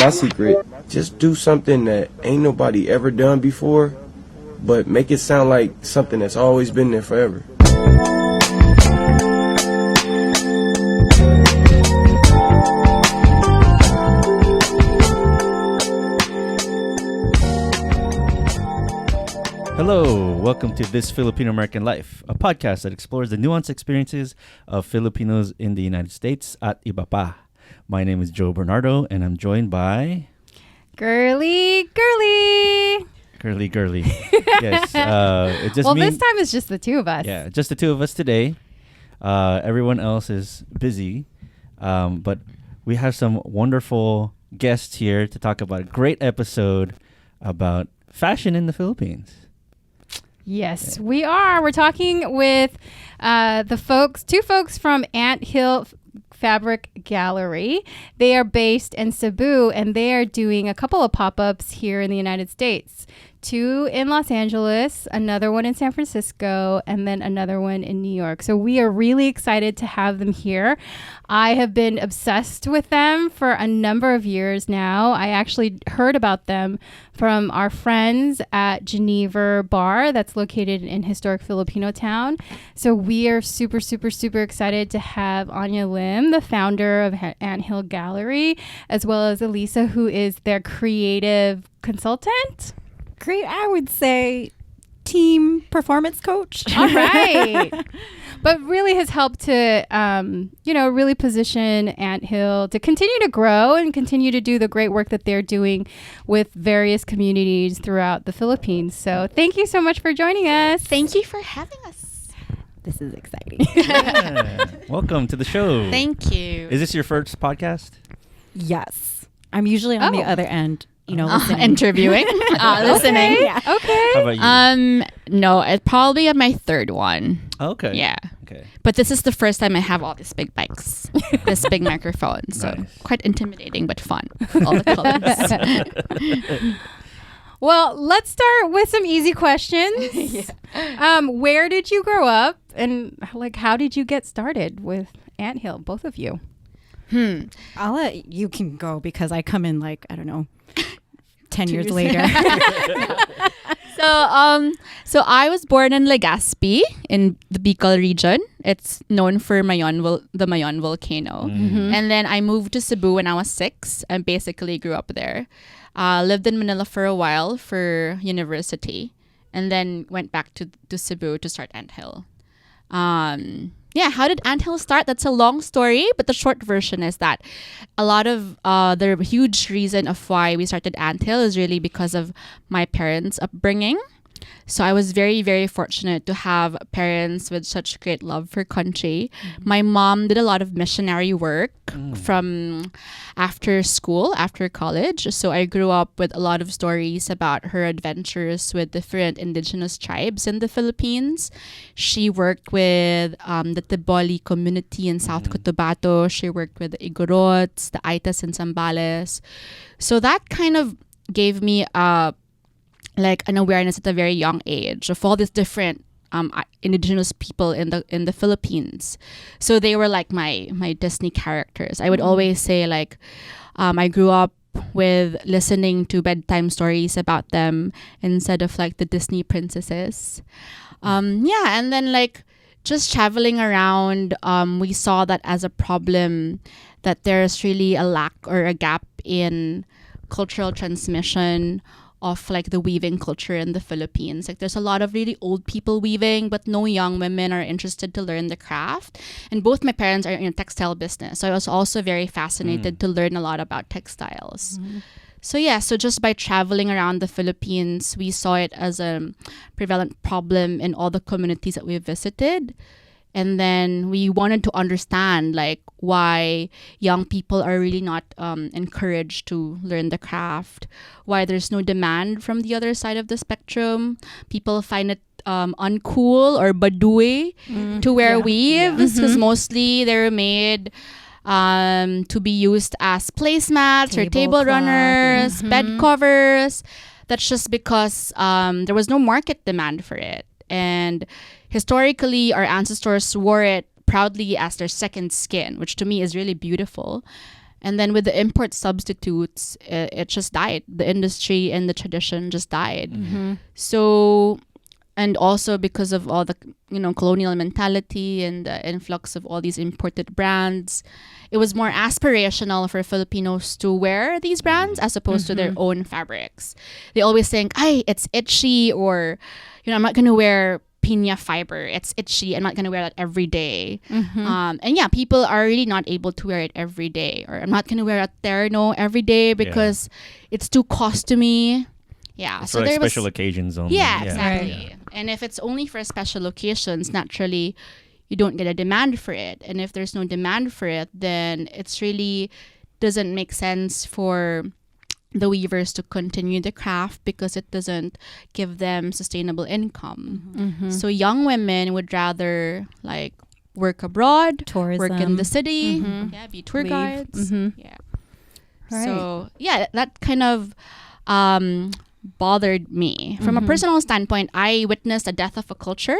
my secret, just do something that ain't nobody ever done before, but make it sound like something that's always been there forever. Hello, welcome to This Filipino American Life, a podcast that explores the nuanced experiences of Filipinos in the United States at iba pa. My name is Joe Bernardo, and I'm joined by... Girly. Yes. This time it's just the two of us. Yeah, just the two of us today. Everyone else is busy, but we have some wonderful guests here to talk about a great episode about fashion in the Philippines. Yes, we are. We're talking with two folks from Anthill Fabric Gallery. They are based in Cebu, and they are doing a couple of pop-ups here in the United States. 2 in Los Angeles, another one in San Francisco, and then another one in New York. So we are really excited to have them here. I have been obsessed with them for a number of years now. I actually heard about them from our friends at Geneva Bar that's located in historic Filipino town. So we are super excited to have Anya, the founder of Anthill Gallery, as well as Elisa, who is their creative consultant. Great, I would say team performance coach. All right. But really has helped to, really position Anthill to continue to grow and continue to do the great work that they're doing with various communities throughout the Philippines. So thank you so much for joining us. Thank you for having us. This is exciting. Yeah. Welcome to the show. Thank you. Is this your first podcast? Yes. I'm usually on the other end. Listening. Interviewing, listening. Okay. Yeah. Okay. How about you? No, it's probably my third one. Okay. Yeah. Okay. But this is the first time I have all these big mics, this big microphone. So Nice. Quite intimidating, but fun. All the colors. Well, let's start with some easy questions. Where did you grow up, and how did you get started with Anthill, both of you? I'll let you can go because I come in 10 years later. So I was born in Legazpi in the Bicol region. It's known for the Mayon volcano. Mm-hmm. And then I moved to Cebu when I was 6 and basically grew up there. Lived in Manila for a while for university, and then went back to Cebu to start Anthill. How did Anthill start? That's a long story, but the short version is that a lot of the huge reason of why we started Anthill is really because of my parents' upbringing. So I was very, very fortunate to have parents with such great love for country. Mm-hmm. My mom did a lot of missionary work from after school, after college. So I grew up with a lot of stories about her adventures with different indigenous tribes in the Philippines. She worked with the Tiboli community in South Cotabato. She worked with the Igorots, the Aitas and Zambales. So that kind of gave me an awareness at a very young age of all these different indigenous people in the Philippines. So they were like my Disney characters. I would always say I grew up with listening to bedtime stories about them instead of the Disney princesses. And then just traveling around, we saw that as a problem, that there's really a lack or a gap in cultural transmission of the weaving culture in the Philippines. There's a lot of really old people weaving, but no young women are interested to learn the craft. And both my parents are in a textile business, so I was also very fascinated to learn a lot about textiles. So just by traveling around the Philippines, we saw it as a prevalent problem in all the communities that we visited. And then we wanted to understand why young people are really not encouraged to learn the craft, why there's no demand from the other side of the spectrum. People find it uncool or badui to wear weaves because mostly they're made to be used as placemats or table runners, bed covers. That's just because there was no market demand for it. And historically, our ancestors wore it proudly as their second skin, which to me is really beautiful. And then with the import substitutes, it just died. The industry and the tradition just died. So, and also because of all the, colonial mentality and the influx of all these imported brands, it was more aspirational for Filipinos to wear these brands as opposed to their own fabrics. They always think, "Ay, it's itchy," or, "I'm not going to wear piña fiber. It's itchy. I'm not going to wear that every day." And yeah, people are really not able to wear it every day. Or I'm not going to wear a terno every day because it's too costumey. Yeah. So like special occasions only. Yeah, exactly. Right. And if it's only for special occasions, naturally, you don't get a demand for it. And if there's no demand for it, then it's really doesn't make sense for the weavers to continue the craft because it doesn't give them sustainable income. So young women would rather like work abroad, tourism, work in the city, be tour guides. Yeah. Right. So yeah, that kind of bothered me. From a personal standpoint, I witnessed the death of a culture.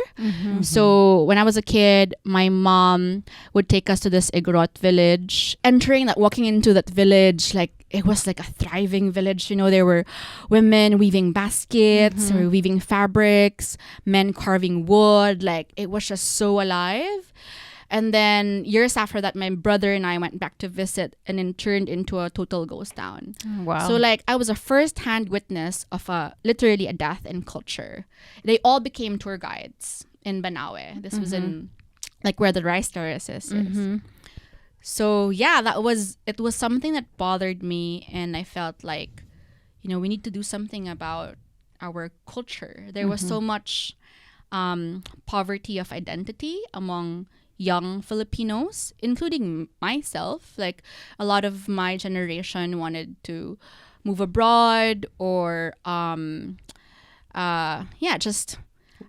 So when I was a kid, my mom would take us to this Igorot village. Walking into that village, like it was like a thriving village. There were women weaving baskets, or weaving fabrics, men carving wood. Like it was just so alive. And then years after that, my brother and I went back to visit, and it turned into a total ghost town. Wow. So like I was a first-hand witness of literally a death in culture. They all became tour guides in Banawe. This was in like where the rice terraces is. So yeah, it was something that bothered me, and I felt like, we need to do something about our culture. There was so much poverty of identity among young Filipinos, including myself. Like a lot of my generation wanted to move abroad or just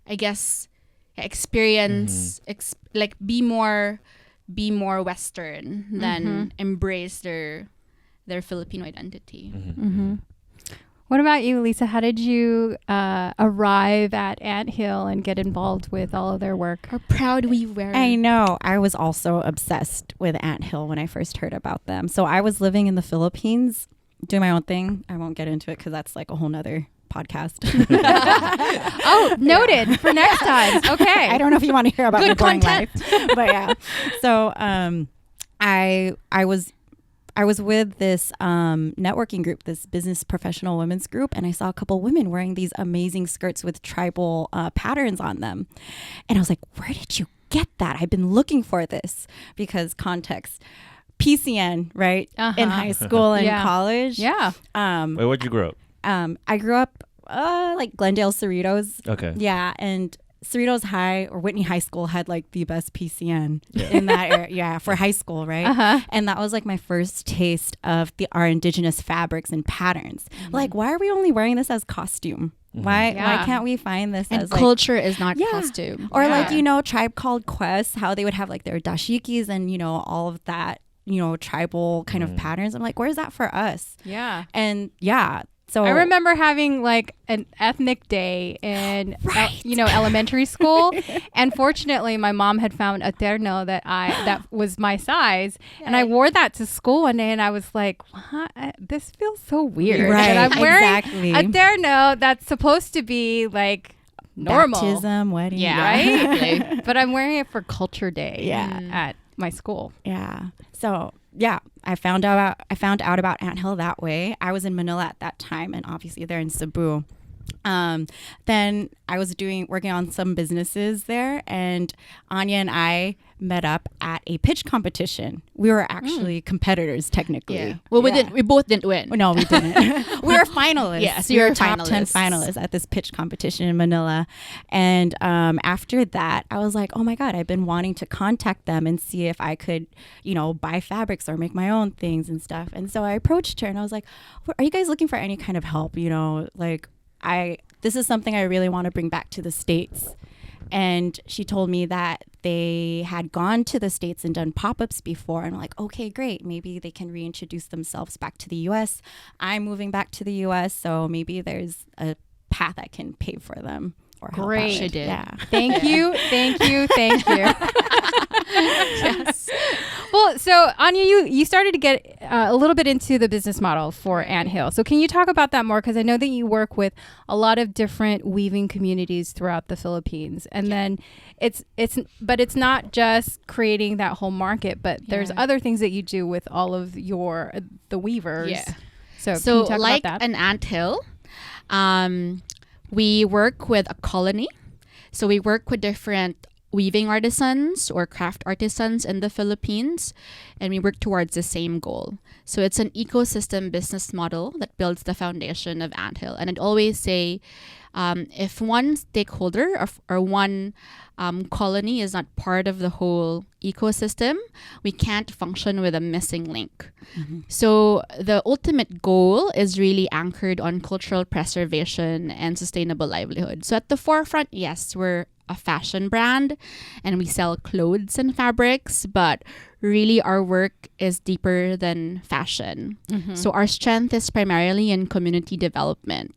I guess experience like be more Western than embrace their Filipino identity. What about you, Elisa? How did you arrive at Anthill and get involved with all of their work? How proud we were. I know. I was also obsessed with Anthill when I first heard about them. So I was living in the Philippines, doing my own thing. I won't get into it because that's like a whole nother podcast. Oh, noted for next time. Okay. I don't know if you want to hear about good my boring content. life, but yeah. So I was with this networking group, this business professional women's group, and I saw a couple women wearing these amazing skirts with tribal patterns on them. And I was like, where did you get that? I've been looking for this because context. PCN, right? In high school and college. Yeah. Wait, where'd you grow up? I grew up like Glendale, Cerritos. Okay. Yeah, and Cerritos High or Whitney High School had like the best PCN in that area. Yeah, for high school, right? And that was like my first taste of our indigenous fabrics and patterns. Like, why are we only wearing this as costume? Why can't we find this as culture is not costume? Or like, Tribe Called Quest, how they would have like their dashikis and, all of that, tribal kind of patterns. I'm like, where's that for us? Yeah. And yeah. So I remember having like an ethnic day in elementary school, and fortunately my mom had found a terno that was my size, and I wore that to school one day, and I was like, what? This feels so weird. Right, and I'm wearing exactly. a terno that's supposed to be like normal. Baptism, wedding. Yeah, right? But I'm wearing it for culture day at my school. Yeah. So yeah, I found out about Anthill that way. I was in Manila at that time, and obviously they're in Cebu. Then I was working on some businesses there, and Anya and I met up at a pitch competition. We were actually competitors technically. Yeah. Well, we both didn't win. No, we didn't. We were finalists. Yeah, so we you're were top 10 finalists. finalists at this pitch competition in Manila. And after that, I was like, oh my God, I've been wanting to contact them and see if I could, buy fabrics or make my own things and stuff. And so I approached her and I was like, are you guys looking for any kind of help? This is something I really want to bring back to the States. And she told me that they had gone to the States and done pop-ups before. And I'm like, okay, great. Maybe they can reintroduce themselves back to the U.S. I'm moving back to the U.S., so maybe there's a path I can pave for them. Or help Great. out. She did. Yeah. Thank you. Yes. Well, so Anya, you started to get a little bit into the business model for Anthill. So can you talk about that more? Because I know that you work with a lot of different weaving communities throughout the Philippines, and then it's not just creating that whole market, but there's other things that you do with all of the weavers. Yeah. So can you talk like about that? an anthill, we work with a colony. So we work with different weaving artisans or craft artisans in the Philippines, and we work towards the same goal. So it's an ecosystem business model that builds the foundation of Anthill. And I'd always say, if one stakeholder or one colony is not part of the whole ecosystem, we can't function with a missing link. So the ultimate goal is really anchored on cultural preservation and sustainable livelihood. So at the forefront, yes, we're a fashion brand and we sell clothes and fabrics, but really our work is deeper than fashion. So our strength is primarily in community development.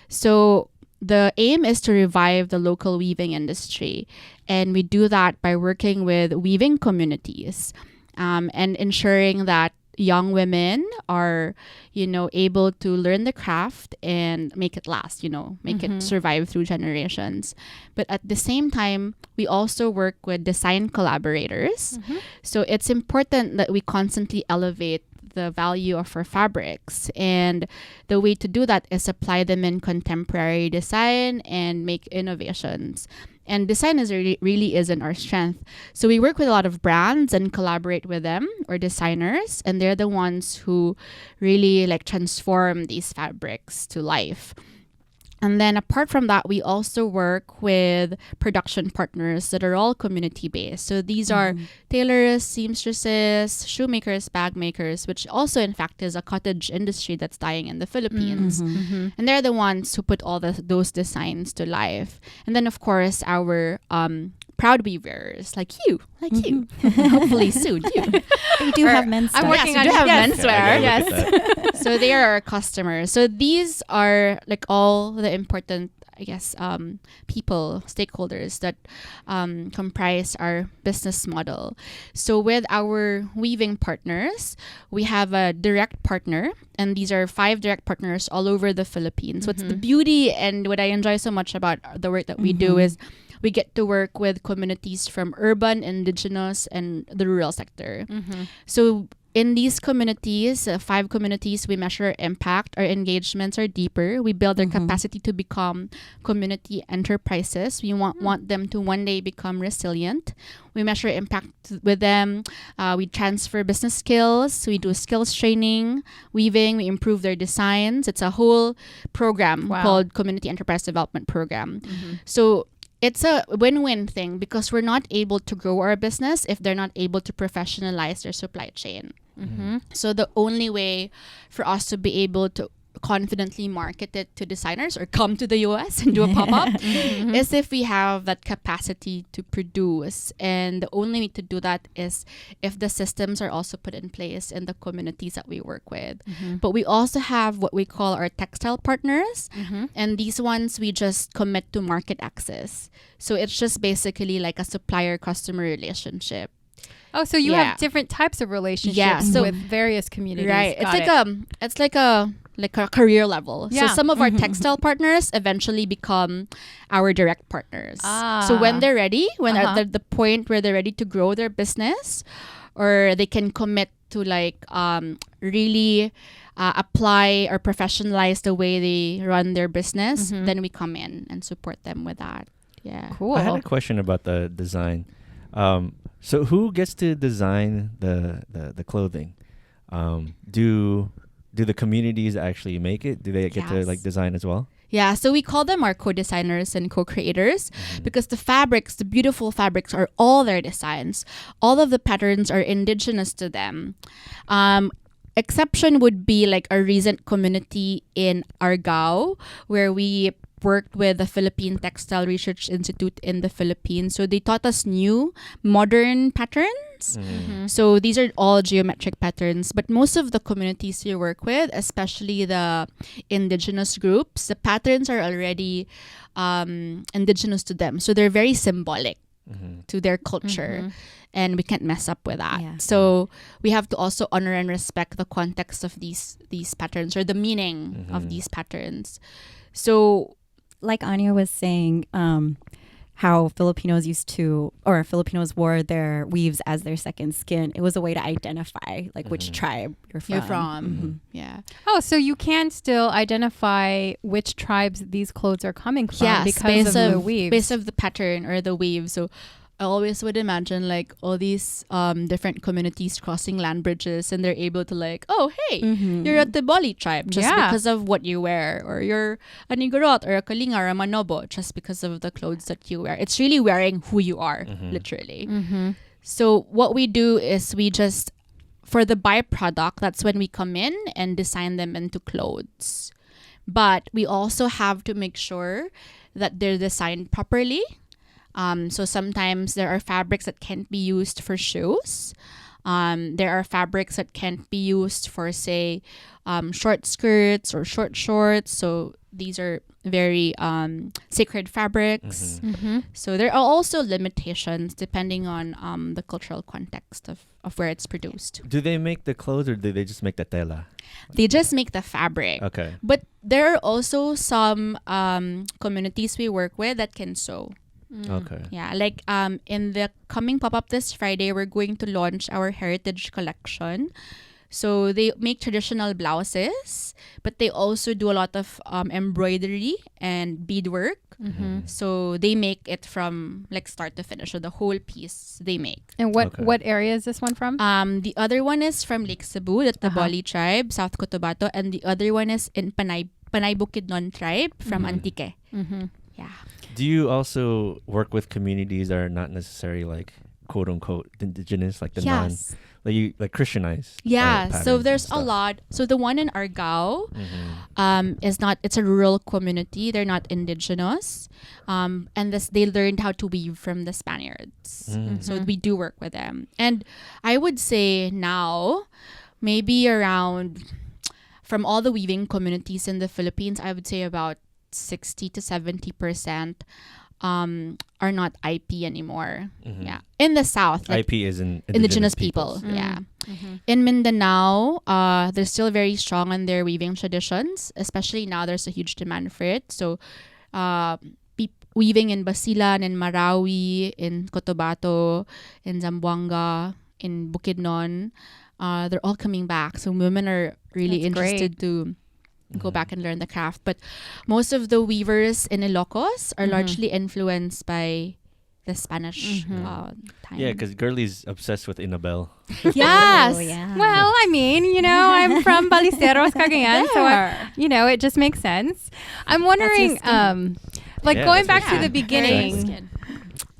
So the aim is to revive the local weaving industry, and we do that by working with weaving communities and ensuring that young women are, able to learn the craft and make it last, make it survive through generations. But at the same time, we also work with design collaborators. So it's important that we constantly elevate the value of our fabrics, and the way to do that is apply them in contemporary design and make innovations. And design really isn't our strength. So we work with a lot of brands and collaborate with them, or designers, and they're the ones who really transform these fabrics to life. And then apart from that, we also work with production partners that are all community-based. So these are tailors, seamstresses, shoemakers, bag makers, which also, in fact, is a cottage industry that's dying in the Philippines. And they're the ones who put all those designs to life. And then, of course, our proud weavers like you. Hopefully soon, you. We do have menswear. I'm working on menswear. Yes. So they are our customers. So these are all the important, people, stakeholders that comprise our business model. So with our weaving partners, we have a direct partner, and these are 5 direct partners all over the Philippines. So it's the beauty, and what I enjoy so much about the work that we do is we get to work with communities from urban, indigenous, and the rural sector. So in these communities, 5 communities, we measure impact. Our engagements are deeper. We build their capacity to become community enterprises. We want them to one day become resilient. We measure impact with them. We transfer business skills. We do skills training, weaving. We improve their designs. It's a whole program called Community Enterprise Development Program. So it's a win-win thing, because we're not able to grow our business if they're not able to professionalize their supply chain. So the only way for us to be able to confidently market it to designers or come to the US and do a pop-up is if we have that capacity to produce. And the only way to do that is if the systems are also put in place in the communities that we work with. But we also have what we call our textile partners, and these ones we just commit to market access. So it's just basically like a supplier-customer relationship. Oh, so you have different types of relationships with various communities. Right. It's like a career level. So some of our textile partners eventually become our direct partners. So when they're ready, when at the point where they're ready to grow their business, or they can commit to really apply or professionalize the way they run their business, then we come in and support them with that. Yeah. Cool. I had a question about the design. So who gets to design the clothing? Do the communities actually make it? Do they get to design as well? Yeah, so we call them our co-designers and co-creators because the beautiful fabrics are all their designs. All of the patterns are indigenous to them. Exception would be a recent community in Argao, where we worked with the Philippine Textile Research Institute in the Philippines. So they taught us new, modern patterns. So these are all geometric patterns. But most of the communities we work with, especially the indigenous groups, the patterns are already indigenous to them. So they're very symbolic to their culture. and we can't mess up with that. Yeah. So we have to also honor and respect the context of these patterns, or the meaning of these patterns. So Like Anya was saying, how Filipinos wore their weaves as their second skin. It was a way to identify like which tribe you're from. Yeah. Oh, so you can still identify which tribes these clothes are coming from Yes, because of the weaves. based of the pattern or the weave. So I always would imagine like all these different communities crossing land bridges, and they're able to like, oh hey, you're a Tiboli tribe just Yeah. because of what you wear, or you're a Nigorot or a Kalinga or a Manobo just because of the clothes that you wear. It's really wearing who you are, literally. So what we do is we just, for the byproduct, that's when we come in and design them into clothes. But we also have to make sure that they're designed properly. So sometimes there are fabrics that can't be used for shoes. There are fabrics that can't be used for, say, short skirts or short shorts. So these are very sacred fabrics. So there are also limitations depending on the cultural context of where it's produced. Do they make the clothes, or do they just make the tela? They just make the fabric. Okay. But there are also some communities we work with that can sew. Okay. Yeah, like in the coming pop-up this Friday, we're going to launch our heritage collection. So they make traditional blouses, but they also do a lot of embroidery and beadwork. So they make it from like start to finish. So the whole piece they make. And what Okay. what area is this one from? The other one is from Lake Cebu, the Taboli tribe, South Cotabato, and the other one is in Pinay Bukidnon tribe from Antique. Yeah. Do you also work with communities that are not necessarily like quote unquote indigenous, like the Yes. like Christianized? Yeah, patterns so and there's a stuff? lot. So the one in Argao it's a rural community. They're not indigenous. And they learned how to weave from the Spaniards. So we do work with them. And I would say now, maybe around, from all the weaving communities in the Philippines, I would say about 60 to 70% are not IP anymore. Yeah. In the South, like IP is in indigenous people. Yeah. In Mindanao, they're still very strong on their weaving traditions, especially now there's a huge demand for it. So weaving in Basilan, in Marawi, in Cotabato, in Zamboanga, in Bukidnon, they're all coming back. So women are really That's interested to go back and learn the craft. But most of the weavers in Ilocos are largely influenced by the Spanish time. Yeah, because Girlie's obsessed with Inabel. Yes. Oh, yeah. Well, I mean, I'm from Balisteros, Cagayan, so it just makes sense. I'm wondering, like Yeah, going that's back to your the skin. beginning.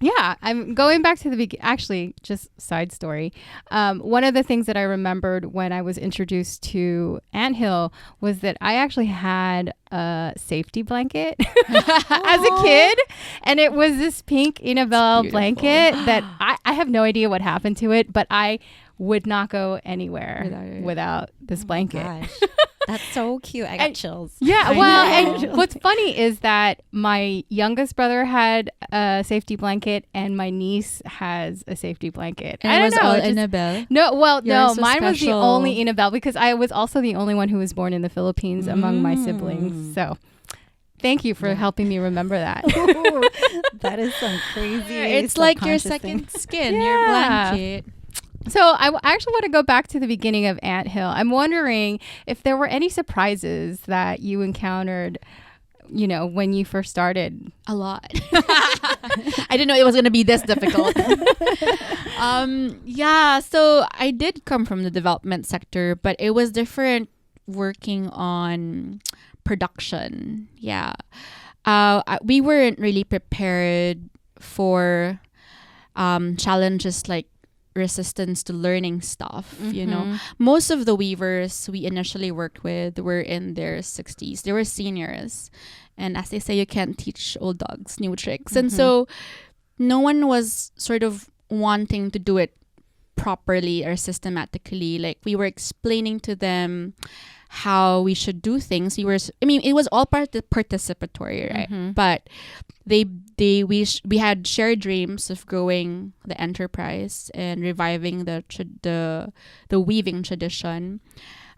Yeah, I'm going back to the beginning. Actually, just side story. One of the things that I remembered when I was introduced to Anthill was that I actually had a safety blanket as a kid, and it was this pink Inabel blanket that I have no idea what happened to it, but I would not go anywhere without this blanket. Gosh. That's so cute. I got chills. Yeah, I well, know. and what's funny is that my youngest brother had a safety blanket, and my niece has a safety blanket. And I it don't was know. all it just- Inabel. No, well, You're no, so mine was the special. only Inabel because I was also the only one who was born in the Philippines among my siblings. So thank you for helping me remember that. That is some crazy. It's like your subconscious second skin, your Yeah. blanket. So I actually want to go back to the beginning of Anthill. I'm wondering if there were any surprises that you encountered, when you first started. A lot. I didn't know it was going to be this difficult. So I did come from the development sector, but it was different working on production. Yeah. We weren't really prepared for challenges like resistance to learning stuff. Most of the weavers we initially worked with were in their 60s. They were seniors, and as they say, you can't teach old dogs new tricks. And so no one was sort of wanting to do it properly or systematically. Like we were explaining to them how we should do things. It was all participatory, right? But we had shared dreams of growing the enterprise and reviving the weaving tradition.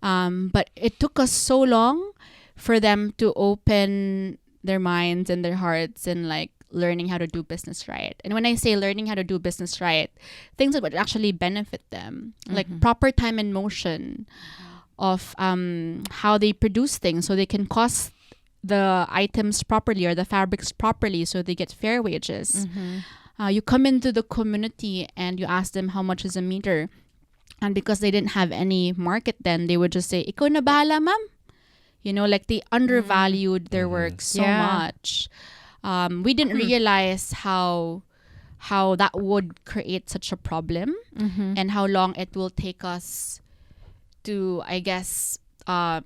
But it took us so long for them to open their minds and their hearts and like learning how to do business right. And when I say learning how to do business right, things that would actually benefit them, like proper time and motion of how they produce things so they can cost the items properly or the fabrics properly so they get fair wages. You come into the community and you ask them how much is a meter. And because they didn't have any market then, they would just say, ikaw na bahala, ma'am. You know, like they undervalued their work so much. We didn't realize how that would create such a problem and how long it will take us to, I guess, how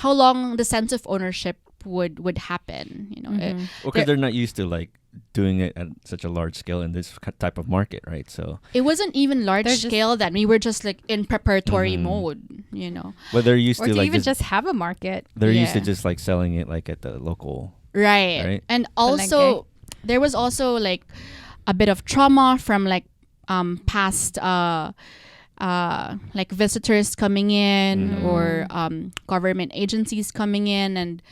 long the sense of ownership would happen. You know, because they're not used to like doing it at such a large scale in this type of market, right? So it wasn't even large scale then. We were just like in preparatory mode, you know. But they're used or to like even just have a market. They're used to just like selling it like at the local. Right. And also there was also like a bit of trauma from like past like visitors coming in or government agencies coming in and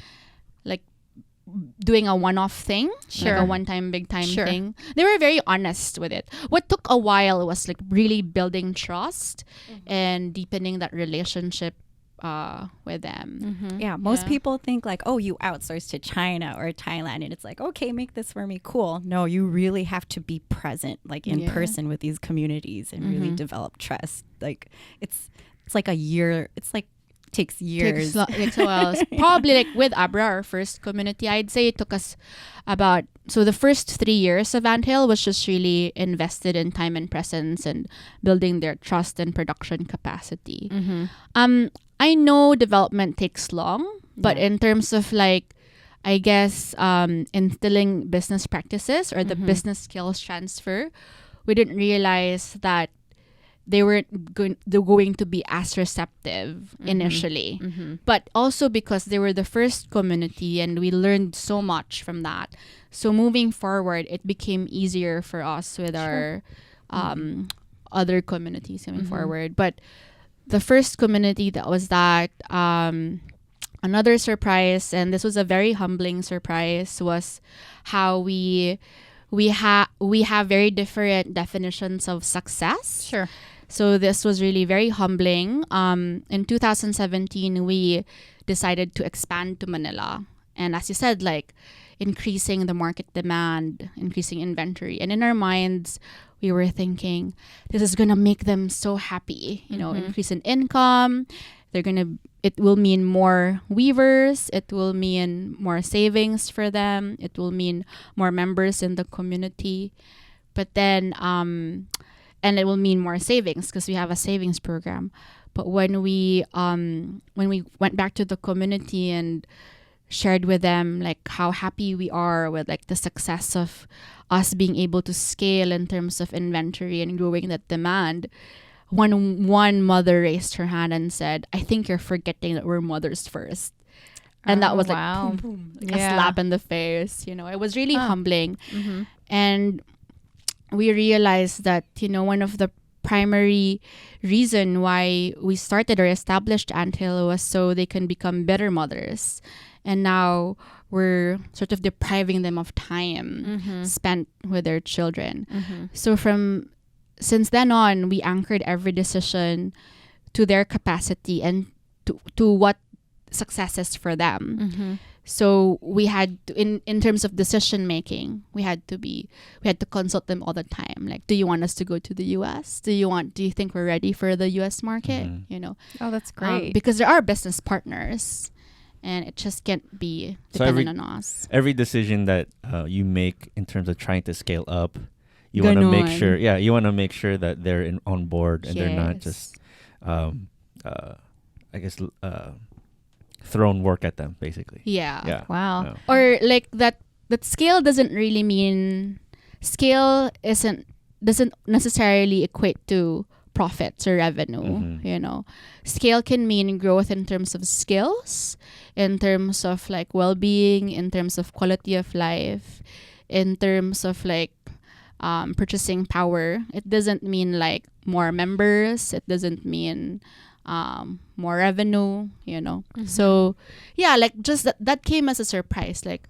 like doing a one-off thing, like a one-time big time thing. They were very honest with it. What took a while was like really building trust and deepening that relationship with them. Yeah, most people think like, oh, you outsource to China or Thailand and it's like, okay, make this for me, cool. No, you really have to be present like in person with these communities and really develop trust. Like it's like a year, it's like takes years. Takes a while. Probably like with Abra, our first community, I'd say it took us about, so the first 3 years of Anthill was just really invested in time and presence and building their trust and production capacity. I know development takes long, but in terms of like, I guess, instilling business practices or the business skills transfer, we didn't realize that they weren't going to be as receptive initially. But also because they were the first community and we learned so much from that. So moving forward, it became easier for us with our other communities coming forward. But the first community that was that, another surprise, and this was a very humbling surprise, was how we have very different definitions of success. Sure. So this was really very humbling. In 2017, we decided to expand to Manila. And as you said, like increasing the market demand, increasing inventory. And in our minds, we were thinking, this is going to make them so happy, you know, increase in income. It will mean more weavers. It will mean more savings for them. It will mean more members in the community. But then, and it will mean more savings because we have a savings program. But when we went back to the community and shared with them like how happy we are with like the success of us being able to scale in terms of inventory and growing that demand, one mother raised her hand and said, I think you're forgetting that we're mothers first. And that was like, boom, boom, like a slap in the face. You know, it was really humbling. And we realized that, you know, one of the primary reason why we started or established Anthill was so they can become better mothers. And now we're sort of depriving them of time spent with their children. So since then on, we anchored every decision to their capacity and to what success is for them. So we had to, in terms of decision making, we had to consult them all the time. Like, do you want us to go to the US? Do you think we're ready for the US market? You know. Oh, that's great. Because there are business partners and it just can't be dependent on us. Every decision that you make in terms of trying to scale up, you want to make sure, you want to make sure that they're on board and they're not just, I guess, thrown work at them, basically. Yeah. Wow. No. Or like that scale doesn't really mean, scale isn't doesn't necessarily equate to profits or revenue. You know, scale can mean growth in terms of skills, in terms of like well-being, in terms of quality of life, in terms of like purchasing power. It doesn't mean like more members. It doesn't mean more revenue, you know. So yeah, like just that came as a surprise. Like,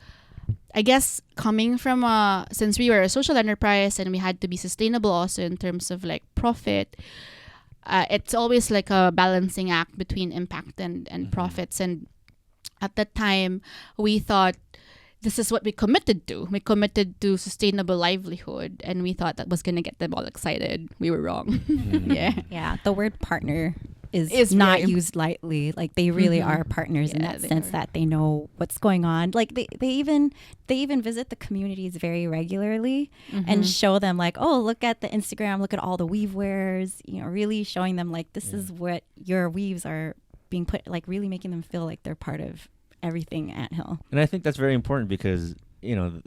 I guess coming from since we were a social enterprise and we had to be sustainable also in terms of like profit, it's always like a balancing act between impact and profits. And at that time, we thought this is what we committed to. We committed to sustainable livelihood, and we thought that was going to get them all excited. We were wrong. Yeah. The word partner is not used lightly. Like they really are partners in that sense that they know what's going on. Like they even visit the communities very regularly and show them like, oh, look at the Instagram, look at all the weave wares, you know, really showing them like this is what your weaves are being put, like really making them feel like they're part of everything Anthill. And I think that's very important because, you know,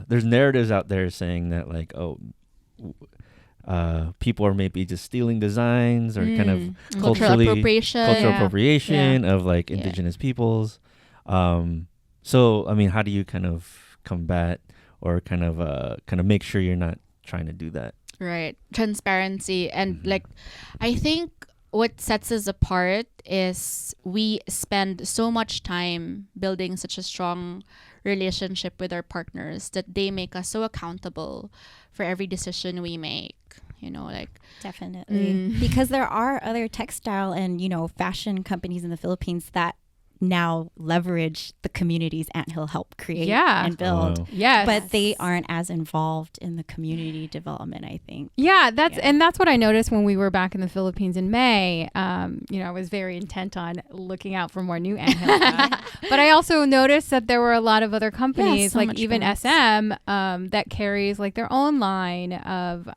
there's narratives out there saying that like, people are maybe just stealing designs or kind of cultural appropriation of like indigenous peoples. So, I mean, how do you kind of combat or kind of make sure you're not trying to do that? Right. Transparency. And like, I think what sets us apart is we spend so much time building such a strong relationship with our partners that they make us so accountable for every decision we make. You know, like definitely because there are other textile and, you know, fashion companies in the Philippines that now leverage the communities Anthill helped create and build. Oh. Yes. But they aren't as involved in the community development, I think. Yeah, and that's what I noticed when we were back in the Philippines in May. You know, I was very intent on looking out for more new Anthill stuff. But I also noticed that there were a lot of other companies, so like much even more. SM, that carries like their own line of,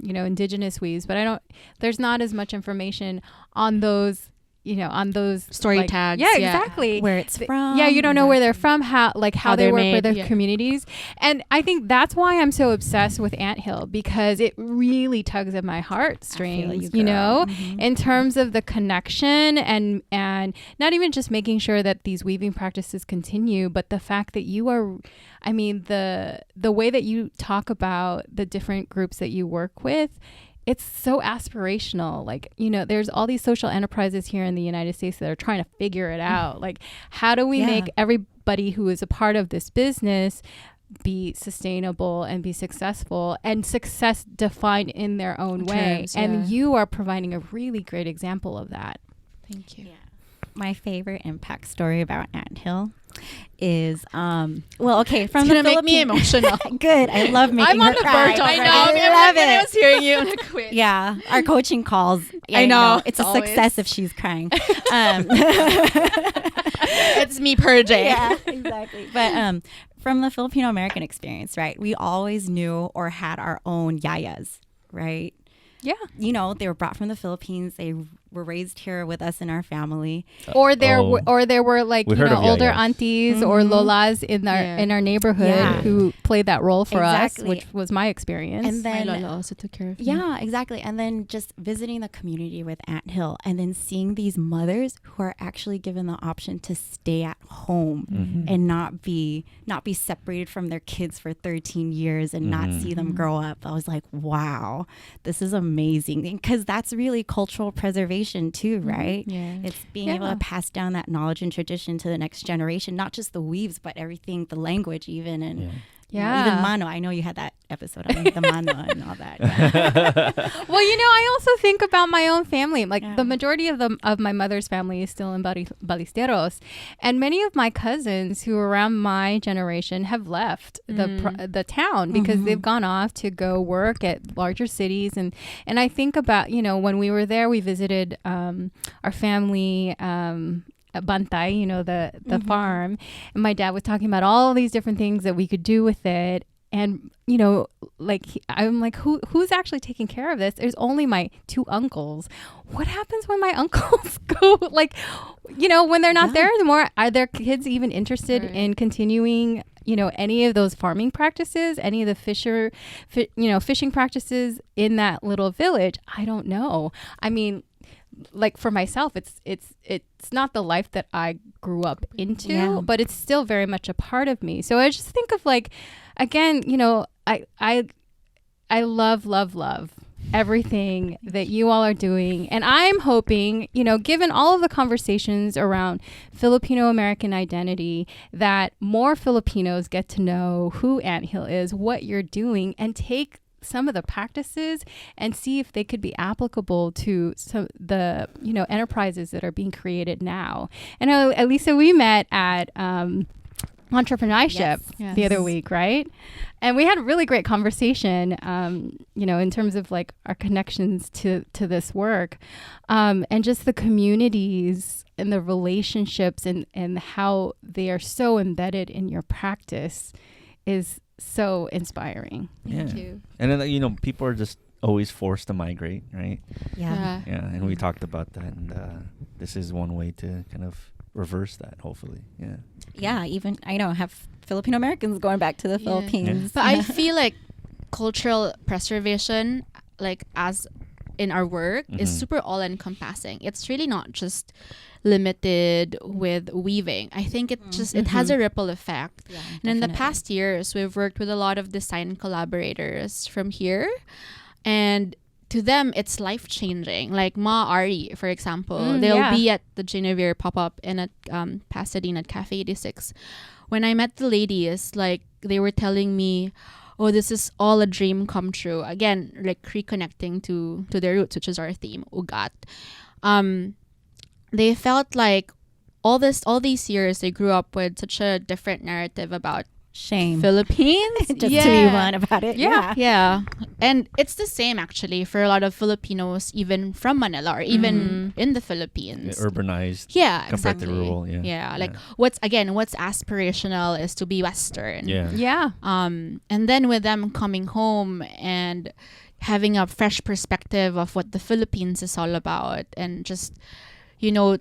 you know, indigenous weaves. But there's not as much information on those, you know, on those story like, tags. Yeah, exactly. Where it's from. Yeah, you don't know where they're from, how they they're work made, with their communities. And I think that's why I'm so obsessed with Anthill, because it really tugs at my heartstrings, you know, in terms of the connection and not even just making sure that these weaving practices continue, but the fact that you are, I mean, the way that you talk about the different groups that you work with, it's so aspirational. Like, you know, there's all these social enterprises here in the United States that are trying to figure it out. Like, how do we make everybody who is a part of this business be sustainable and be successful, and success defined in their own way? And you are providing a really great example of that. Thank you. Yeah. My favorite impact story about Anthill is from the Philippines. Make me emotional. Good. I love making her cry. I know. I love it. I was hearing you. I'm like, wait. Yeah, our coaching calls. I know. It's a success if she's crying. It's me purging. Yeah, exactly. But from the Filipino American experience, right? We always knew or had our own yayas, right? Yeah. You know, they were brought from the Philippines. They were raised here with us in our family. Or there were like, We you heard know, of older yayas. aunties or lolas in our neighborhood who played that role for us, which was my experience. And then my Lola also took care of me. yeah, exactly. And then just visiting the community with Anthill, and then seeing these mothers who are actually given the option to stay at home and not be separated from their kids for 13 years and not see them grow up. I was like, wow, this is amazing, because that's really cultural preservation too, right? It's being able to pass down that knowledge and tradition to the next generation, not just the weaves, but everything, the language even, and you know, even mano. I know you had that episode on the mano and all that. Well, you know, I also think about my own family. Like the majority of my mother's family is still in Balisteros, and many of my cousins who are around my generation have left the town because they've gone off to go work at larger cities. And I think about, you know, when we were there, we visited our family. Bantay, you know, the farm, and my dad was talking about all these different things that we could do with it. And I'm like, who's actually taking care of this? There's only my 2 uncles. What happens when my uncles go, when they're not there anymore? Are their kids even interested in continuing, any of those farming practices, any of the fishing practices in that little village? I don't know. I mean, for myself, it's not the life that I grew up into, but it's still very much a part of me. So I just think of again, I love everything that you all are doing. And I'm hoping, given all of the conversations around Filipino American identity, that more Filipinos get to know who Anthill is, what you're doing, and take some of the practices and see if they could be applicable to some the enterprises that are being created now. And Elisa, we met at entrepreneurship the other week, right? And we had a really great conversation, in terms of our connections to this work, and just the communities and the relationships and how they are so embedded in your practice is so inspiring. Thank you. And then people are just always forced to migrate, right? Yeah. Yeah, and we talked about that, and this is one way to kind of reverse that, hopefully. Yeah, even I know have Filipino Americans going back to the Philippines. But I feel like cultural preservation, as in our work, is super all encompassing. It's really not just limited with weaving. I think it has a ripple effect. Yeah, and in the past years, we've worked with a lot of design collaborators from here, and to them, it's life-changing. Like Ma Ari, for example. They'll be at the Genevieve pop-up in at Pasadena at Cafe 86. When I met the ladies, they were telling me, oh, this is all a dream come true. Again, reconnecting to their roots, which is our theme, Ugat. They felt like all these years they grew up with such a different narrative about shame Philippines. just to be blunt about it. Yeah. And it's the same actually for a lot of Filipinos, even from Manila or even in the Philippines. Urbanized. Yeah, compared exactly. to rural. What's aspirational is to be Western. Yeah. And then with them coming home and having a fresh perspective of what the Philippines is all about, and just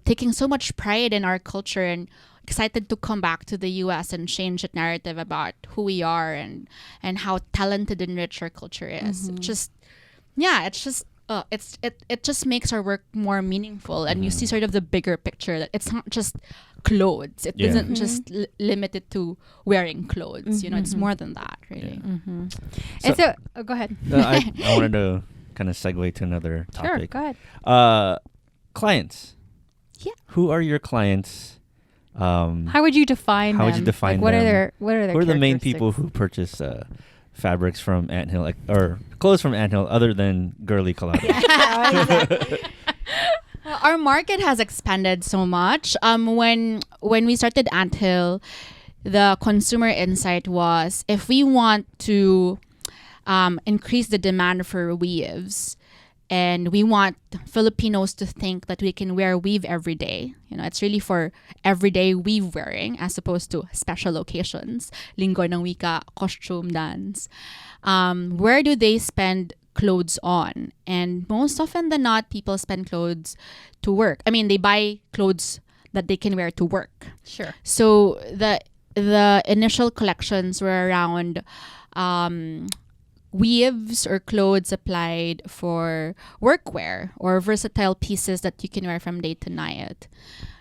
taking so much pride in our culture and excited to come back to the US and change that narrative about who we are and how talented and rich our culture is. It just makes our work more meaningful, and you see sort of the bigger picture that it's not just clothes. It isn't just limited to wearing clothes. It's more than that, really. And so go ahead. I wanted to kind of segue to another topic. Sure, go ahead. Clients. Yeah. Who are your clients? How would you define them? How would you define what them? What are their Who are the main characteristics? people who purchase fabrics from Anthill, or clothes from Anthill, other than girly collabs? Our market has expanded so much. When we started Anthill, the consumer insight was, if we want to increase the demand for weaves, and we want Filipinos to think that we can wear weave every day. It's really for everyday weave wearing as opposed to special occasions. Linggo ng Wika, costume, dance. Where do they spend clothes on? And most often than not, people spend clothes to work. I mean, they buy clothes that they can wear to work. Sure. So the initial collections were around weaves or clothes applied for workwear or versatile pieces that you can wear from day to night.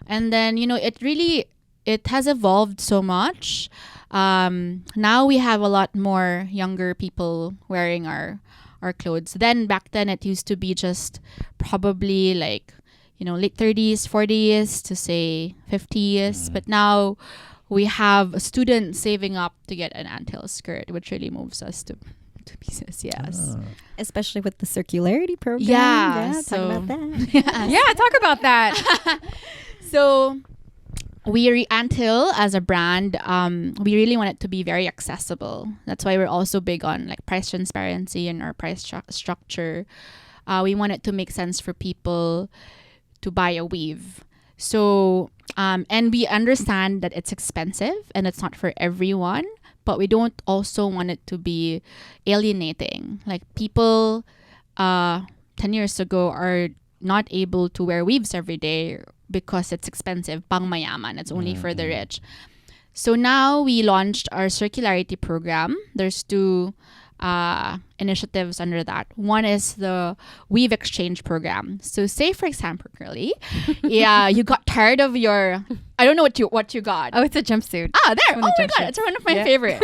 And then, it has evolved so much. Now we have a lot more younger people wearing our clothes. Back then it used to be just probably late 30s, 40s to say 50s. But now we have students saving up to get an Anthill skirt, which really moves us to pieces. Yes. Especially with the circularity program. So talk about that. Yeah, talk about that. So Anthill as a brand, we really want it to be very accessible. That's why we're also big on price transparency and our price structure. We want it to make sense for people to buy a weave. So and we understand that it's expensive and it's not for everyone. but we don't also want it to be alienating. Like people 10 years ago are not able to wear weaves every day because it's expensive, pang mayaman, it's only for the rich. So now we launched our circularity program. There's two initiatives under that. One is the weave exchange program. So say for example, Curly, you got tired of your, I don't know what you got. Oh, it's a jumpsuit. There. Oh my God, it's one of my favorite.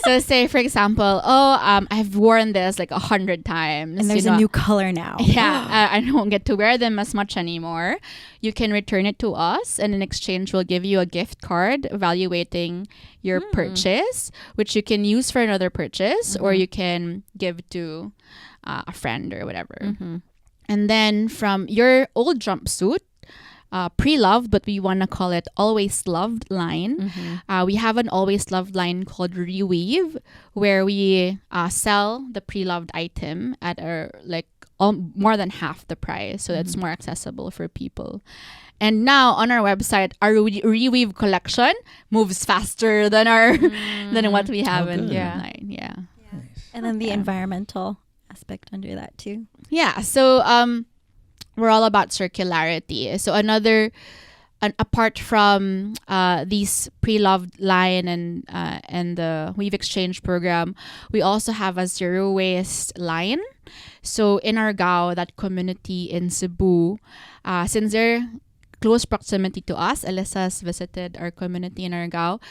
So say for example, I've worn this like 100 times. And there's a new color now. Yeah, I don't get to wear them as much anymore. You can return it to us, and in exchange, we'll give you a gift card evaluating your purchase, which you can use for another purchase, or you can give to a friend or whatever. And then from your old jumpsuit, pre-loved, but we want to call it always loved line. We have an always loved line called Reweave, where we sell the pre-loved item at more than half the price, so that's more accessible for people. And now on our website, our Reweave collection moves faster than our than what we have in line. Yeah. And then the environmental aspect under that too. Yeah. So we're all about circularity. So apart from these pre-loved line and the weave exchange program, we also have a zero waste line. So in our Gao, that community in Cebu, since they're close proximity to us, Elisa's visited our community in Argao.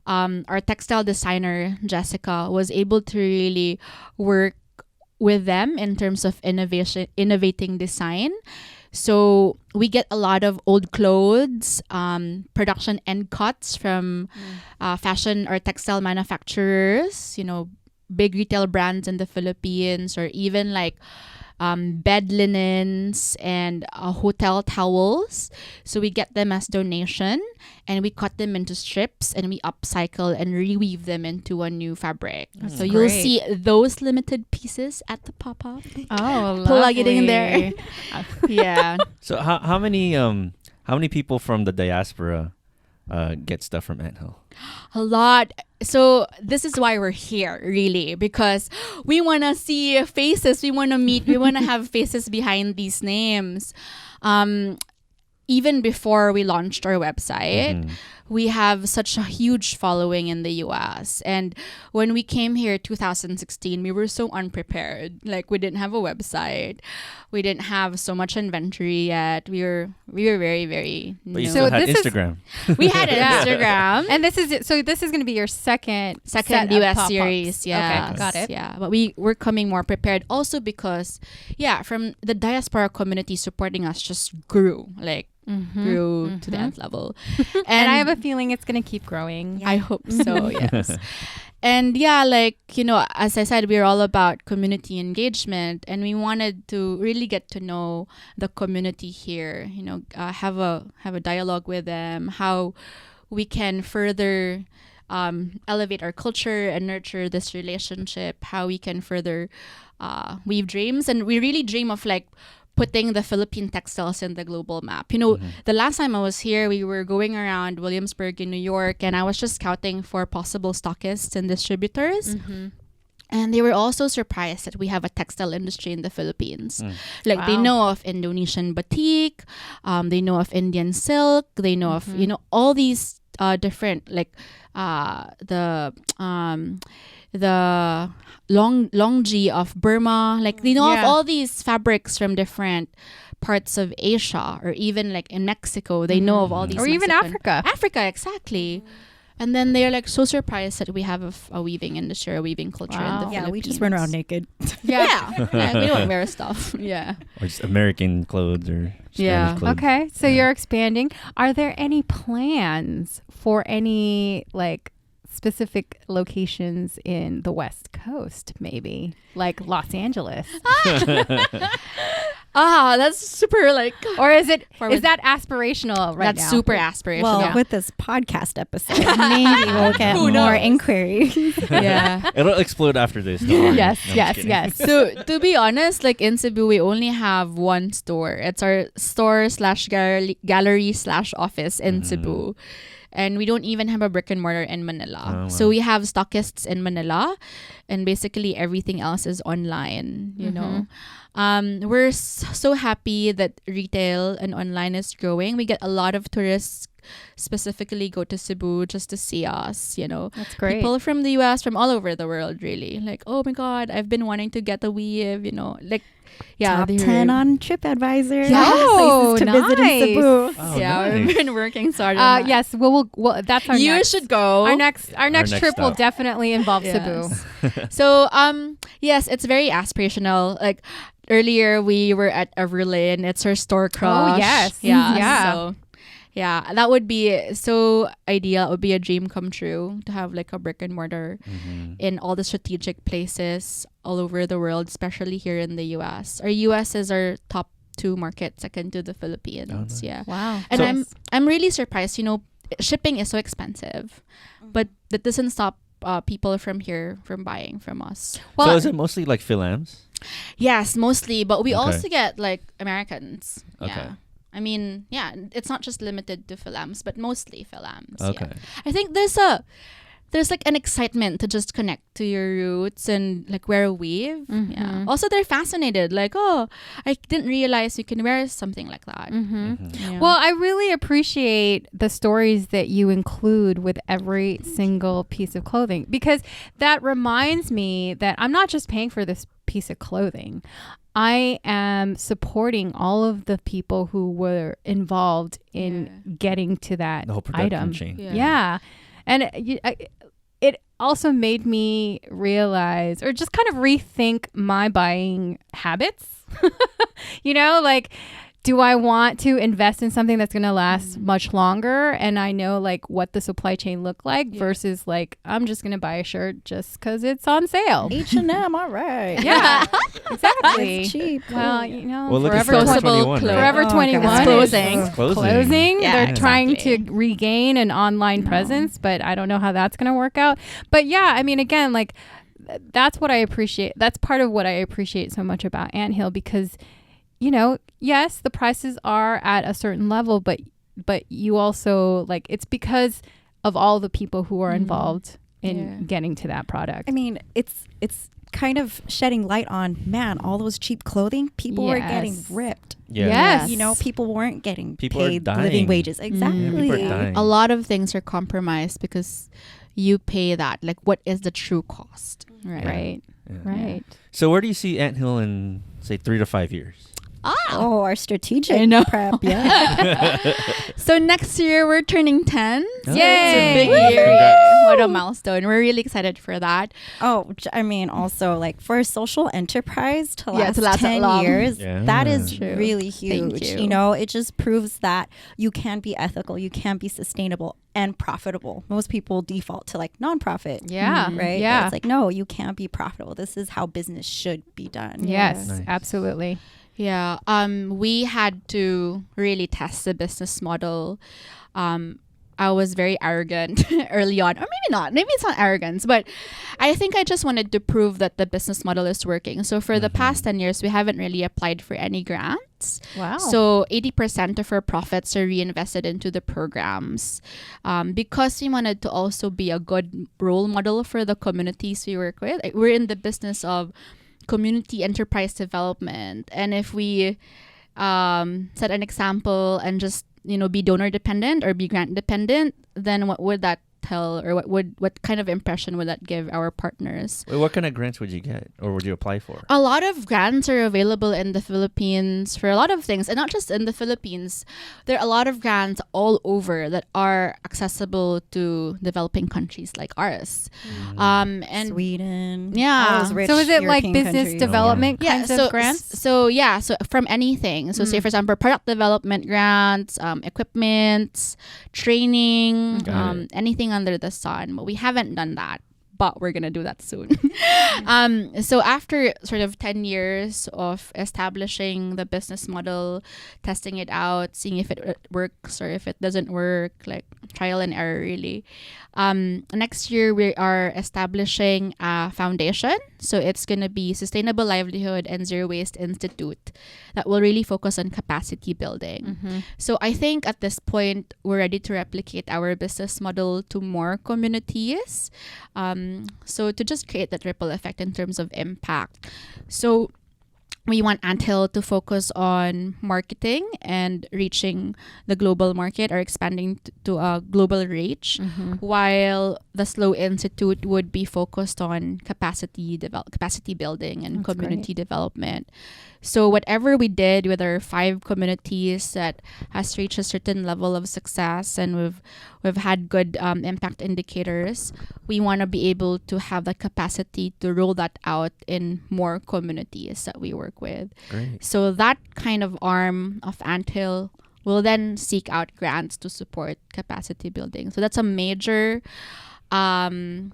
Our textile designer, Jessica, was able to really work with them in terms of innovating design. So we get a lot of old clothes, production end cuts from fashion or textile manufacturers, big retail brands in the Philippines, or even like bed linens and hotel towels. So we get them as donation, and we cut them into strips, and we upcycle and reweave them into a new fabric. So you'll see those limited pieces at the pop-up. Oh, plug it in there. Yeah. So how many people from the diaspora get stuff from Anthill? A lot. So this is why we're here, really, because we want to see faces, we want to meet, we want to have faces behind these names. Even before we launched our website, we have such a huge following in the US. And when we came here 2016, we were so unprepared. Like, we didn't have a website. We didn't have so much inventory yet. We were very, very But you new. still had Instagram. We had Instagram. And this is going to be your second set of US pop-ups. series. Yeah. Okay, got it. Yeah. But we're coming more prepared also because, from the diaspora community supporting us just grew. Like, grew to the nth level. And I have a feeling it's going to keep growing. I hope so, yes. And as I said, we're all about community engagement, and we wanted to really get to know the community here, have a dialogue with them, how we can further elevate our culture and nurture this relationship, how we can further weave dreams. And we really dream of putting the Philippine textiles in the global map. The last time I was here, we were going around Williamsburg in New York, and I was just scouting for possible stockists and distributors. And they were also surprised that we have a textile industry in the Philippines. They know of Indonesian batik, they know of Indian silk, they know of, all these different, the Longji of Burma, they know of all these fabrics from different parts of Asia, or even in Mexico, they know of all these. Or even Africa. Africa, exactly. And then they're so surprised that we have a weaving industry, a weaving culture in the Philippines. Yeah, we just run around naked. Yeah, we don't wear stuff. Yeah. Or just American clothes or Spanish clothes. Okay, so you're expanding. Are there any plans for any specific locations in the West Coast, maybe like Los Angeles? That's super or is that aspirational right now? That's super aspirational. Well, with this podcast episode, maybe we'll get more inquiries. Yeah. It'll explode after this. Don't worry. Yes. So to be honest, in Cebu, we only have one store. It's our store/gallery/office in Cebu. And we don't even have a brick and mortar in Manila. wow. So we have stockists in Manila, and basically everything else is online, you know. We're so happy that retail and online is growing. We get a lot of tourists specifically go to Cebu just to see us, you know. That's great. People from the US, from all over the world, really. Like, oh my God, I've been wanting to get a weave, you know. Like, yeah. Top 10 on TripAdvisor. Oh, places to visit in nice. Cebu. Oh, yeah, nice. we've been working so hard on that. Yes, we'll that's our You next. should go. Our next next trip will stop. definitely involve Yes. Cebu. So, yes, it's very aspirational. Like, earlier we were at Everlyn. It's her store crush. Oh, yes. Yeah. Yeah. So, yeah, that would be so ideal. It would be a dream come true to have like a brick and mortar in all the strategic places all over the world, especially here in the US. Our US is our top 2 market, second to the Philippines. nice. Yeah. Wow. And So- I'm really surprised. You know, shipping is so expensive, but that doesn't stop people from here from buying from us. Well, So is it mostly like Philams? Yes, mostly, but we Okay. also get like Americans. Okay. Yeah. I mean, yeah, it's not just limited to Philams, but mostly Philams. Yeah. Okay. I think there's like an excitement to just connect to your roots and like wear a weave. Yeah. Also, they're fascinated. Like, oh, I didn't realize you can wear something like that. Yeah. Well, I really appreciate the stories that you include with every single piece of clothing, because that reminds me that I'm not just paying for this piece of clothing. I am supporting all of the people who were involved in getting to that The whole production item. chain. Yeah. And it also made me realize, or just kind of rethink my buying habits. You know, like, do I want to invest in something that's going to last much longer? And I know like what the supply chain look like versus like, I'm just going to buy a shirt just because it's on sale. H&M, all right. Yeah, exactly. It's cheap. Well, you know, Well, look at Forever, Disposable 2021, clothes. right? Forever Oh, 21 God. is Closing. closing. Yeah, They're trying exactly. to regain an online presence, but I don't know how that's going to work out. But yeah, I mean, again, like that's what I appreciate. That's part of what I appreciate so much about Anthill, because, you know, yes, the prices are at a certain level, but you also like, it's because of all the people who are involved in getting to that product. I mean, it's kind of shedding light on, man, all those cheap clothing, people were getting Yes. ripped. Yeah. Yes. You know, people weren't getting People are paid dying. living wages. Exactly. Yeah, people are dying. A lot of things are compromised because you pay that. Like, what is the true cost? Right. Right. Yeah. Right. So where do you see Anthill in, say, 3 to 5 years? Oh, our strategic I know. prep, yeah. So next year we're turning 10. Oh. It's a Yay! big Woo! year. Congrats. What a milestone. We're really excited for that. I mean, also like for a social enterprise to Yeah, last to last that 10 long. years, Yeah. that is True. really Thank huge. you. know, it just proves that you can be ethical, you can be sustainable and profitable. Most people default to like nonprofit. Yeah. Right? Yeah. But it's like, no, you can't be profitable. This is how business should be done. Yes, Nice. Yeah. absolutely. We had to really test the business model. I was very arrogant early on, or maybe not. Maybe it's not arrogance, but I think I just wanted to prove that the business model is working. So for the past 10 years, we haven't really applied for any grants. Wow. So 80% of our profits are reinvested into the programs, because we wanted to also be a good role model for the communities we work with. Like, we're in the business of community enterprise development, and if we set an example and just be donor dependent or be grant dependent, then what would that tell, or what kind of impression would that give our partners? Wait, what kind of grants would you get, or would you apply for? A lot of grants are available in the Philippines for a lot of things, and not just in the Philippines. There are a lot of grants all over that are accessible to developing countries like ours. And Sweden. Yeah. all those rich So is it like European business countries. development yeah, kinds so of grants? So from anything. So say for example, product development grants, equipment, training, Got it. anything under the sun. But we haven't done that. But we're gonna do that soon. So after sort of 10 years of establishing the business model, testing it out, seeing if it works or if it doesn't work, like trial and error really. Next year we are establishing a foundation. So it's going to be Sustainable Livelihood and Zero Waste Institute that will really focus on capacity building. So I think at this point, we're ready to replicate our business model to more communities. So to just create that ripple effect in terms of impact. So we want Anthill to focus on marketing and reaching the global market or expanding to a global reach, while the Slow Institute would be focused on capacity building and That's community great. development. So whatever we did with our 5 communities that has reached a certain level of success and we've had good impact indicators, we want to be able to have the capacity to roll that out in more communities that we work with. Great. So that kind of arm of Anthill will then seek out grants to support capacity building. So that's a major item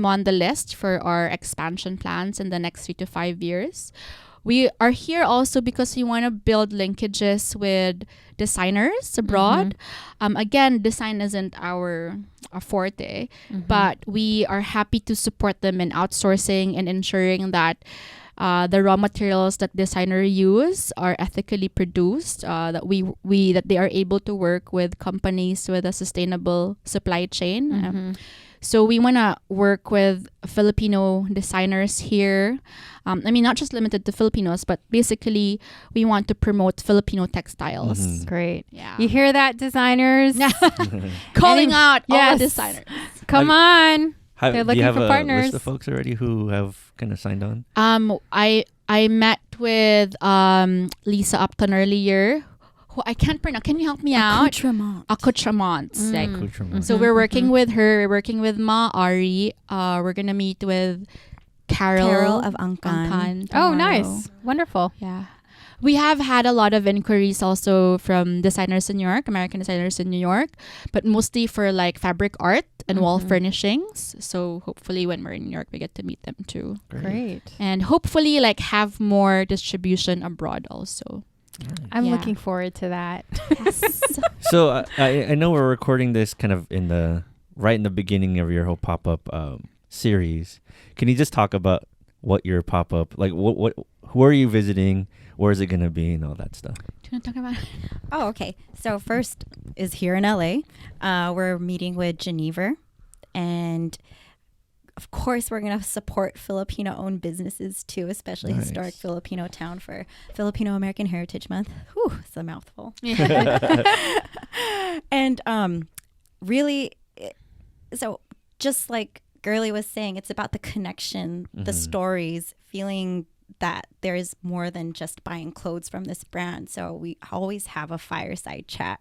on the list for our expansion plans in the next 3 to 5 years. We are here also because we want to build linkages with designers abroad. Again, design isn't our forte, but we are happy to support them in outsourcing and ensuring that the raw materials that designers use are ethically produced, that they are able to work with companies with a sustainable supply chain. So we want to work with Filipino designers here. Not just limited to Filipinos, but basically we want to promote Filipino textiles. Great. Yeah. You hear that, designers? Calling out all Yes. the designers. Come on. They're Do you looking have for a partners. list of folks already who have kind of signed on? I met with Lisa Upton earlier, who I can't pronounce. Can you help me out? Accoutrements. Like, Accoutrement. so we're working with her. We're working with Ma Ari. We're gonna meet with Carol of Angkan. Oh, tomorrow. nice. Wonderful. Yeah. We have had a lot of inquiries also from designers in New York, American designers in New York, but mostly for like fabric art and wall furnishings. So hopefully when we're in New York, we get to meet them too. Great. And hopefully like have more distribution abroad also. I'm Yeah. looking forward to that. So I know we're recording this kind of right in the beginning of your whole pop-up series. Can you just talk about what your pop-up, like who are you visiting? Where is it going to be and all that stuff? Do you want to talk about it? Oh, okay. So first is here in LA. We're meeting with Geneva, and of course we're going to support Filipino-owned businesses too, especially Nice. historic Filipino town for Filipino American Heritage Month. Whew, it's a mouthful. And really, so just like Girly was saying, it's about the connection, the stories, feeling that there is more than just buying clothes from this brand. So we always have a fireside chat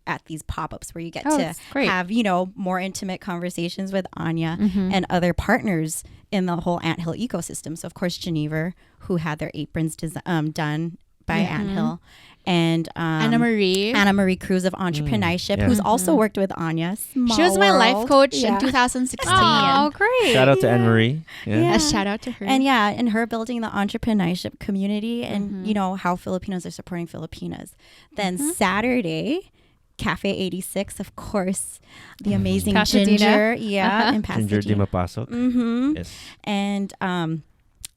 at these pop-ups where you get to that's great. have, more intimate conversations with Anya and other partners in the whole Anthill ecosystem. So of course, Geneva, who had their aprons done by Anthill, and Anna Marie Cruz of Entrepreneurship, Yeah. who's also worked with Anya. She was my life coach in 2016. Oh, great. Shout out to Anne Marie. Yeah. A shout out to her. And her building the entrepreneurship community and how Filipinos are supporting Filipinas. Then Saturday, Cafe 86, of course, the amazing Pasadena. Ginger, in Pasadena. Ginger Di Mapasok. Yes. And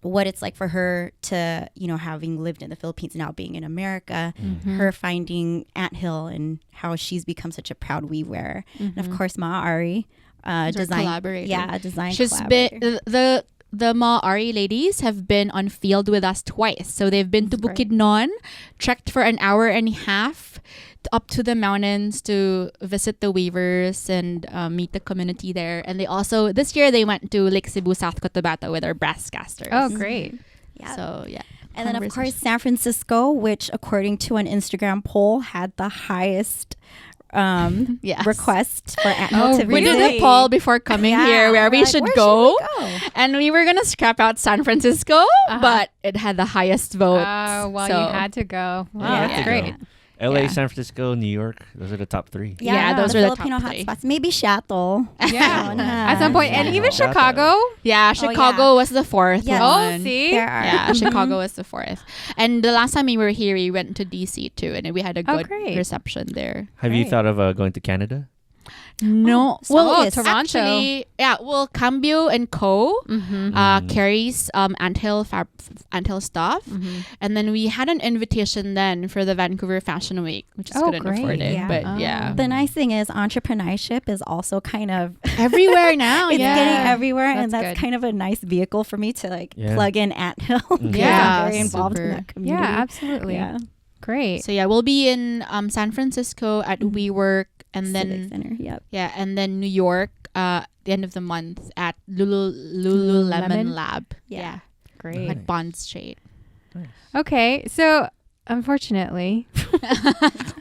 what it's like for her to, having lived in the Philippines, now being in America, her finding Anthill and how she's become such a proud weaver. And of course, Ma Ari, design collaborator. Yeah, design She's collaborator. been the Ma Ari ladies have been on field with us twice. So they've been to That's Bukidnon, trekked for an hour and a half up to the mountains to visit the weavers and meet the community there. And they also, this year, they went to Lake Cebu, South Cotabato with our brass casters. Oh, great. Yeah. So, yeah. And then, of course, Conversation. San Francisco, which, according to an Instagram poll, had the highest Yes. request for Anthill Oh, to We visit. did a poll before coming here where we Like, should where go. Should we go? And we were going to scrap out San Francisco, but it had the highest vote. Oh, well, so. you had to go. Wow, Yeah. that's Had to great. go. LA, Yeah. San Francisco, New York. Those are the top 3. Yeah, those are the Filipino top 3. hotspots. Maybe Seattle. Yeah. Yeah. At some point. And even Shout Chicago. Yeah, Chicago was the 4th Yes. Oh, one. see? There are. Yeah, Chicago was the 4th. And the last time we were here, we went to DC too, and we had a Oh, good great. reception there. Have you Great. thought of going to Canada? No, Oh, Toronto. actually, yeah. Well, Cambio and Co. Carries Anthill stuff, and then we had an invitation then for the Vancouver Fashion Week, which is couldn't great. afford it. Yeah. But yeah, The nice thing is entrepreneurship is also kind of everywhere now. it's yeah, getting everywhere, and That's that's good. kind of a nice vehicle for me to Yeah. plug in Anthill. 'Cause Yeah, I'm very involved in super. that community. Yeah, absolutely. Yeah. Great. So yeah, we'll be in San Francisco at WeWork, and Civic then Center. Yep. yeah, and then New York the end of the month at Lululemon Lab. Yeah. Great. At Bond Street. Okay, so unfortunately,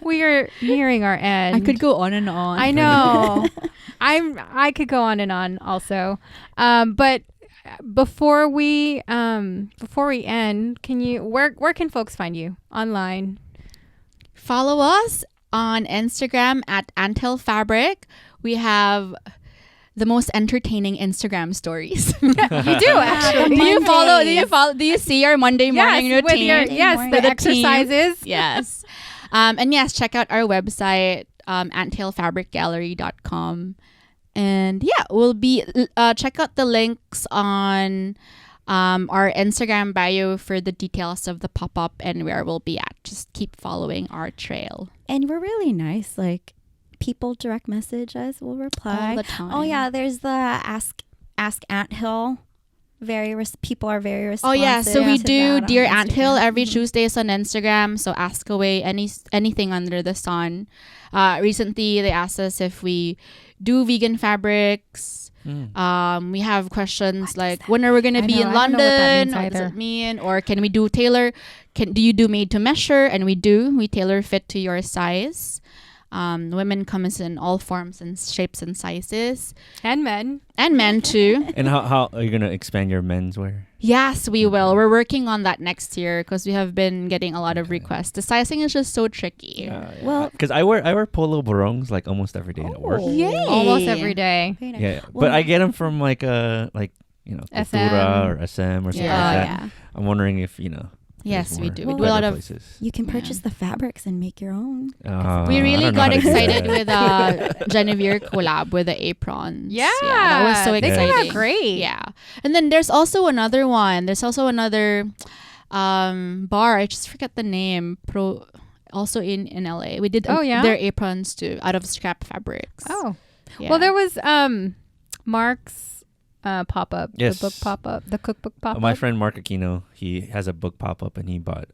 we are nearing our end. I could go on and on. I know. I could go on and on also. But before we end, can you where can folks find you online? Follow us on Instagram at Anthill Fabric. We have the most entertaining Instagram stories. You do actually. Do you see our Monday morning yes, with routine? your, yes, morning. the With the team. exercises. Yes. And yes, check out our website, anthillfabricgallery.com. And yeah, we'll be check out the links on our Instagram bio for the details of the pop-up and where we'll be at. Just keep following our trail And we're really nice. Like, people direct message us, we'll reply. all the time. Oh yeah, there's the Ask Anthill. People are very Oh responsive. yeah, so we to do that on Dear Anthill Instagram. every Tuesdays on Instagram. So ask away anything under the sun. Recently, they asked us if we do vegan fabrics. We have questions like, when are we going to I be know, in I don't know what that London? means What does either. it mean? Or can we do tailor? Do you do made to measure? And we do. We tailor fit to your size. Women comes in all forms and shapes and sizes, And men. and men too. And how are you gonna expand your menswear? Yes, we will. We're working on that next year because we have been getting a lot of requests. The sizing is just so tricky. Well- because I wear polo barongs like almost every day at work. Yay! Almost every day. Very nice. Yeah, Well- but I get them from like Cultura or SM or something Yeah. like that. yeah. I'm wondering if Yes, there's we more do. We Well, do a lot better of. places. You can Yeah. purchase the fabrics and make your own. We I really don't know how got to do excited that. with Genevieve collab with the aprons. Yeah. That was so They exciting. came out great. Yeah, and then there's also another one. There's also another bar. I just forget the name. Also in LA. We did Oh, yeah? their aprons too out of scrap fabrics. Oh. Yeah. Well, there was Mark's pop-up. Yes. The book pop-up. The cookbook pop-up. My friend Mark Aquino, he has a book pop up and he bought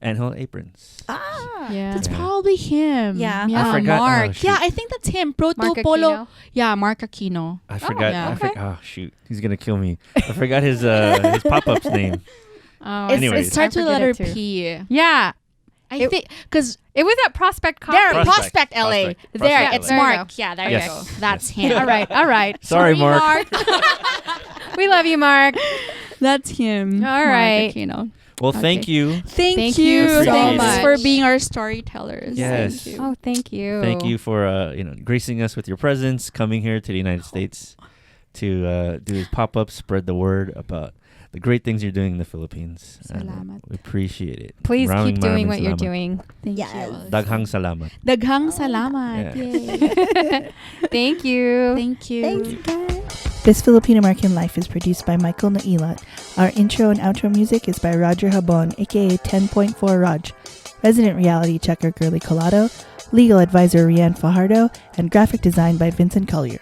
Anthill aprons. Yeah. That's Yeah. probably him. Yeah. Yeah, I forgot- Mark. oh, shoot. Yeah, I think that's him. Proto Mark Polo. Aquino. Yeah, Mark Aquino. I forgot. yeah. Okay. Oh shoot, he's gonna kill me. I forgot his pop up's name. Oh, Anyways. It starts with the I forget letter it too. P. Yeah. I It- think because It was at Prospect Coffee. there, Prospect. Prospect LA. Prospect. There, Prospect it's LA. There you Mark. go. Yeah, there Yes. you go. That's him. All right. All right. Sorry, Mark. We love you, Mark. That's him. All right. Mark Aquino. Well, thank you. Thank you you so Thanks much. for being our storytellers. Yes. Thank you. Oh, thank you. Thank you for gracing us with your presence, coming here to the United States to do this pop up, spread the word about the great things you're doing in the Philippines. And, Salamat. we appreciate it. Please Maraming keep doing maraming what you're salamat. doing. Thank Yes. you. Daghang salamat. Daghang salamat. Yeah. Yay. Thank you. Thank you. Thanks, guys. This Filipino American Life is produced by Michael Nailat. Our intro and outro music is by Roger Habon, aka 10.4 Raj. Resident reality checker Girly Colado, legal advisor Rianne Fajardo, and graphic design by Vincent Collyer.